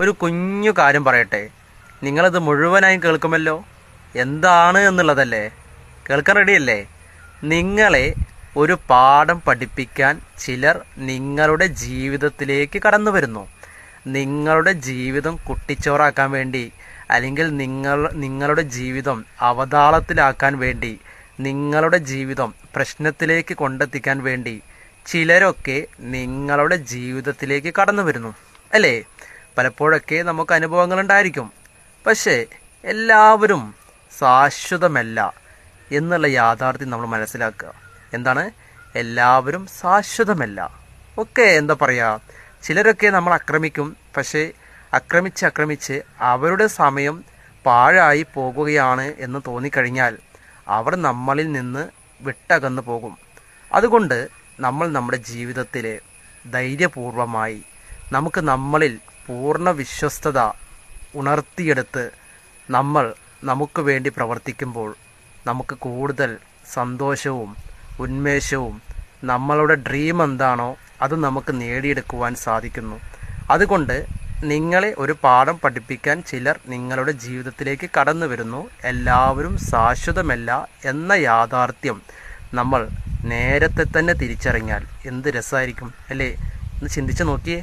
ഒരു കുഞ്ഞു കാര്യം പറയട്ടെ, നിങ്ങളത് മുഴുവനായും കേൾക്കുമല്ലോ. എന്താണ് എന്നുള്ളതല്ലേ? കേൾക്കാൻ റെഡിയല്ലേ? നിങ്ങളെ ഒരു പാഠം പഠിപ്പിക്കാൻ ചിലർ നിങ്ങളുടെ ജീവിതത്തിലേക്ക് കടന്നു വരുന്നു. നിങ്ങളുടെ ജീവിതം കുട്ടിച്ചോറാക്കാൻ വേണ്ടി, അല്ലെങ്കിൽ നിങ്ങളുടെ ജീവിതം അവതാളത്തിലാക്കാൻ വേണ്ടി, നിങ്ങളുടെ ജീവിതം പ്രശ്നത്തിലേക്ക് കൊണ്ടെത്തിക്കാൻ വേണ്ടി ചിലരൊക്കെ നിങ്ങളുടെ ജീവിതത്തിലേക്ക് കടന്നു വരുന്നു അല്ലേ? പലപ്പോഴൊക്കെ നമുക്ക് അനുഭവങ്ങൾ ഉണ്ടായിരിക്കും. പക്ഷേ എല്ലാവരും ശാശ്വതമല്ല എന്നുള്ള യാഥാർത്ഥ്യം നമ്മൾ മനസ്സിലാക്കുക. എന്താണ്? എല്ലാവരും ശാശ്വതമല്ല. എന്താ പറയുക, ചിലരൊക്കെ നമ്മൾ ആക്രമിക്കും. പക്ഷേ ആക്രമിച്ച് അവരുടെ സമയം പാഴായി പോകുകയാണ് എന്ന് തോന്നിക്കഴിഞ്ഞാൽ അവർ നമ്മളിൽ നിന്ന് വിട്ടകന്നു പോകും. അതുകൊണ്ട് നമ്മൾ നമ്മുടെ ജീവിതത്തിൽ ധൈര്യപൂർവമായി നമുക്ക് നമ്മളിൽ പൂർണ്ണ വിശ്വസ്തത ഉണർത്തിയെടുത്ത് നമുക്ക് വേണ്ടി പ്രവർത്തിക്കുമ്പോൾ നമുക്ക് കൂടുതൽ സന്തോഷവും ഉന്മേഷവും നമ്മളുടെ ഡ്രീം എന്താണോ അത് നമുക്ക് നേടിയെടുക്കുവാൻ സാധിക്കുന്നു. അതുകൊണ്ട് നിങ്ങളെ ഒരു പാഠം പഠിപ്പിക്കാൻ ചിലർ നിങ്ങളുടെ ജീവിതത്തിലേക്ക് കടന്നു വരുന്നു. എല്ലാവരും ശാശ്വതമല്ല എന്ന യാഥാർത്ഥ്യം നമ്മൾ നേരത്തെ തന്നെ തിരിച്ചറിഞ്ഞാൽ എന്ത് രസമായിരിക്കും അല്ലേ? ഒന്ന് ചിന്തിച്ച് നോക്കിയേ.